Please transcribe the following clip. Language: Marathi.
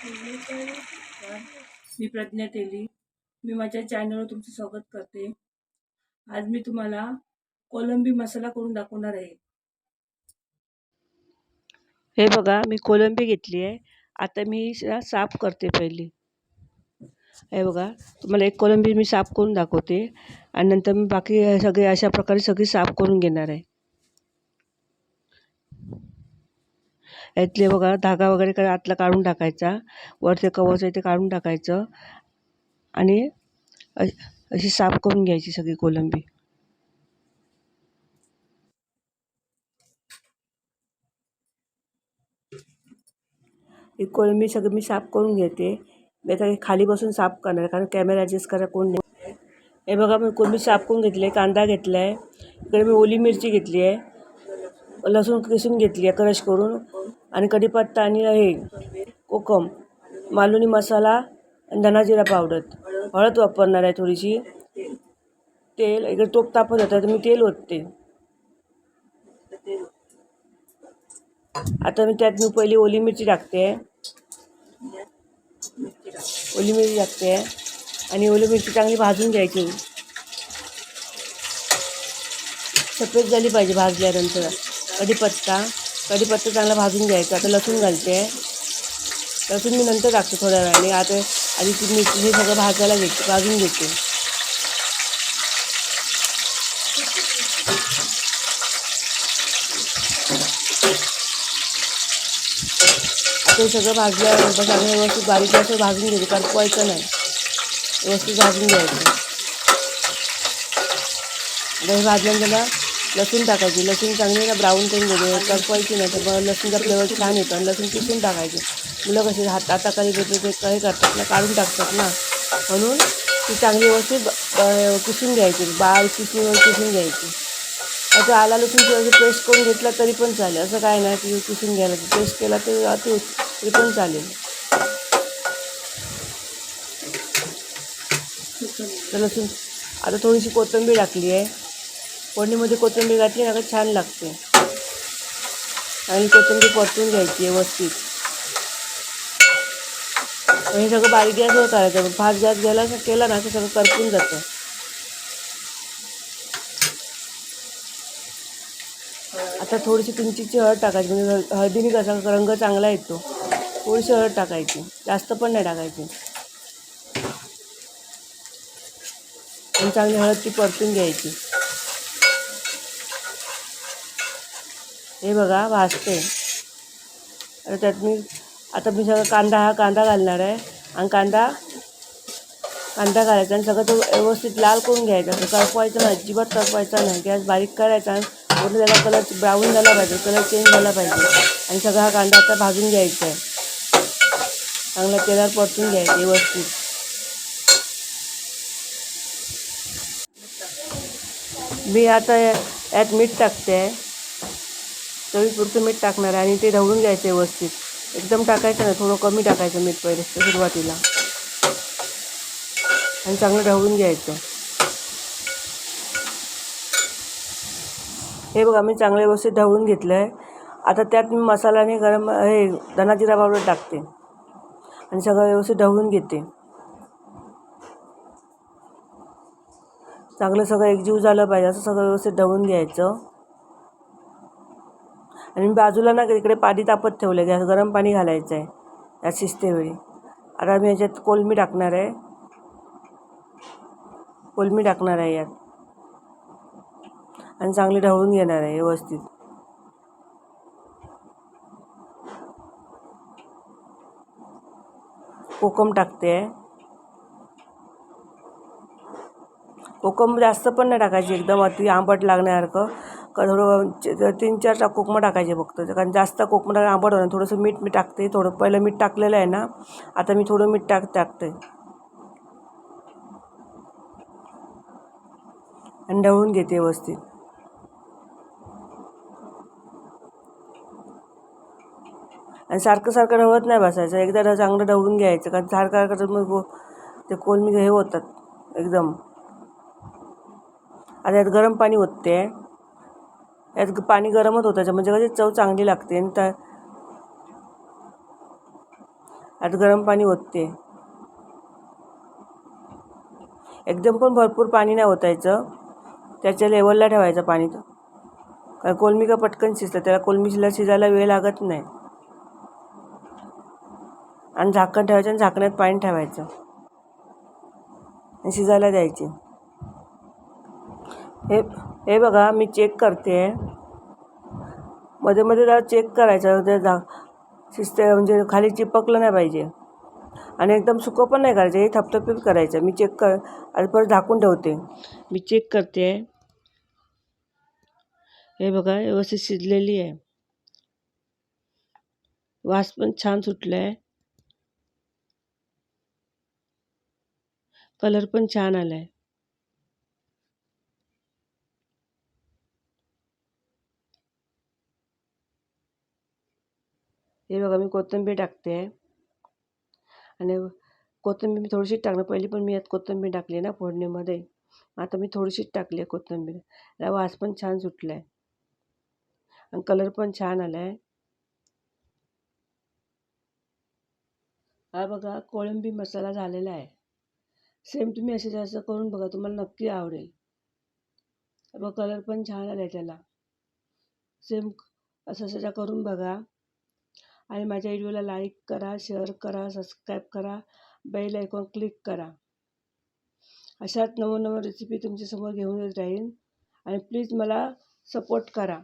नमस्कार, मी प्रज्ञा तेली. मी माझ्या चॅनलवर तुमचं स्वागत करते. आज मी तुम्हाला कोलंबी मसाला करून दाखवणार आहे. हे बघा, मी कोलंबी घेतली आहे. आता मी साफ करते पहिली. हे बघा, तुम्हाला एक कोलंबी मी साफ करून दाखवते आणि नंतर मी बाकी सगळे अशा प्रकारे सगळी साफ करून घेणार आहे. यातले बघा धागा वगैरे आतला काढून टाकायचा, वरचे कवच आहे ते काढून टाकायचं आणि अशी साफ करून घ्यायची सगळी कोलंबी. ही कोलंबी सगळी मी साफ करून घेते. मी आता खाली बसून साफ करणार कारण कॅमेरा ॲडजस्ट करायला कोण नाही. हे बघा, मी कोलंबी साफ करून घेतली आहे. कांदा घेतला आहे, इकडे मी ओली मिरची घेतली आहे, लसूण किसून घेतली आहे क्रश करून, आणि कढीपत्ता आणि हे कोकम, मालवणी मसाला आणि धना जिरा पावडर, हळद वापरणार आहे थोडीशी, तेल. इकडे तोप तापत होता तर मी तेल ओतते. आता मी त्यात पहिली ओली मिरची टाकते, आणि ओली मिरची चांगली भाजून घ्यायची. सफेद झाली पाहिजे भाजल्यानंतर. कढीपत्ता चांगला भाजून घ्यायचा. आता लसूण घालते. लसूण मी नंतर टाकते थोड्या वेळाने. आता आधी ती मिरची हे सगळं भाजून घेते. आता हे सगळं भाजल्यानंतर चांगलं व्यवस्थित बारीक असं भाजून घ्यायचं, करपवायचं नाही, व्यवस्थित भाजून घ्यायचं. आता हे भाजल्यानंतर लसूण टाकायची. लसूण चांगली ना ब्राऊन करून घ्यायची, करपवायची नाही, तर मग लसूणचा फ्लेवर छान येतो. आणि लसूण किसून टाकायचे. मुलं कशी हाताखाली भेटले ते काही करतात ना, काढून टाकतात ना, म्हणून ती चांगली व्यवस्थित किसून घ्यायची, बारीक किसून घ्यायची. आता आला लसूण पेस्ट करून घेतला तरी पण चालेल, असं काय नाही की किसून घ्यायला. पेस्ट केला तरी पण चालेल. तर लसूण आता थोडीशी कोथिंबीर टाकली आहे. फोडणीमध्ये कोथिंबीर घातली ना का छान लागते. आणि कोथिंबीर परतून घ्यायची व्यवस्थित. हे सगळं बारीक गॅसवर करायचं. फास्ट गॅस केला ना ते सगळं करपून जातं. आता थोडीशी किंचितची हळद टाकायची, म्हणजे हळदीने कसा रंग चांगला येतो. थोडीशी हळद टाकायची, जास्त पण नाही टाकायची. आणि चांगली हळद ती परतून घ्यायची. हे बघा भाजते. आता मी सगळं कांदा घालणार आहे. आणि कांदा घालायचा आणि सगळं तो व्यवस्थित लाल करून घ्यायचा. करपवायचं नाही, अजिबात करपवायचा नाही. गॅस बारीक करायचा आणि पूर्ण त्याला कलर ब्राऊन झाला पाहिजे, कलर चेंज झाला पाहिजे. आणि सगळा हा कांदा आता भाजून घ्यायचा आहे, चांगला तेलावर परतून घ्यायचं व्यवस्थित. मी आता यात मीठ टाकते आहे, चवीपुरतं मीठ टाकणार आहे. आणि ते ढवळून घ्यायचं व्यवस्थित. एकदम टाकायचं नाही, थोडं कमी टाकायचं मीठ पहिले सुरुवातीला, आणि चांगलं ढवळून घ्यायचं. हे बघा, मी चांगलं व्यवस्थित ढवळून घेतलं आहे. आता त्यात मी मसाल्याने धना जिरा पावडर टाकते आणि सगळं व्यवस्थित ढवळून घेते. चांगलं सगळं एकजीव झालं पाहिजे असं सगळं व्यवस्थित ढवळून घ्यायचं. आणि मी बाजूला ना इकडे पाणी तापत ठेवलं, गॅस गरम पाणी घालायचं आहे यात शिजतेवेळी. आता मी याच्यात कोलंबी टाकणार आहे यात, आणि चांगली ढवळून घेणार आहे व्यवस्थित. कोकम टाकते आहे. कोकम जास्त पण नाही टाकायची, एकदम अति आंबट लागण्यासारखं. थोडं 3-4 कोकमं टाकायचे फक्त, कारण जास्त कोकमं आंबट होणार. थोडंसं मीठ मी टाकते, थोडं पहिलं मीठ टाकलेलं आहे ना, आता मी थोडं मीठ टाकते आणि ढवळून घेते व्यवस्थित. आणि सारखं ढवळत नाही बसायचं, एकदा चांगलं ढवळून घ्यायचं, कारण सारखं मग ते कोलंबी हे होतात एकदम. आता यात गरम पाणी ओतते. यात पाणी गरमच होतं म्हणजे कधी चव चांगली लागते. आता गरम पाणी ओतते. एकदम पण भरपूर पाणी नाही ओतायचं, त्याच्या लेवलला ठेवायचं पाणी. कारण कोलमी का पटकन शिजतं, त्याला कोलमीला शिजायला वेळ लागत नाही. आणि झाकण ठेवायचं आणि झाकणात पाणी ठेवायचं आणि शिजायला द्यायची. हे हे बघा मी चेक करते. मध्ये मध्ये जरा चेक करायचं, ते शिजते म्हणजे खाली चिपकलं नाही पाहिजे. आणि एकदम सुकं पण नाही करायचं, हे थपथपीत करायचं. मी चेक आणि परत झाकून ठेवते. मी चेक करते. हे बघा व्यवस्थित शिजलेली आहे. वास पण छान सुटलाय, कलर पण छान आलाय. हे बघा मी कोथिंबीर टाकते. आणि कोथिंबीर मी थोडीशीच टाकणार, पहिली पण मी यात कोथिंबीर टाकली ना फोडणीमध्ये. आता मी थोडीशीच टाकली आहे कोथिंबीर. त्याला वास पण छान सुटला आहे आणि कलर पण छान आला आहे. हा बघा कोळंबी मसाला झालेला आहे. सेम तुम्ही असे जास्त करून बघा, तुम्हाला नक्की आवडेल. बघा कलर पण छान आला आहे त्याला. सेम असं असं करून बघा. आणि माझ्या व्हिडिओला लाईक करा, शेअर करा, सबस्क्राईब करा, बेल आयकॉन क्लिक करा. अशाच नवनवीन रेसिपी तुमच्यासमोर घेऊन येत राहीन. आणि प्लीज मला सपोर्ट करा.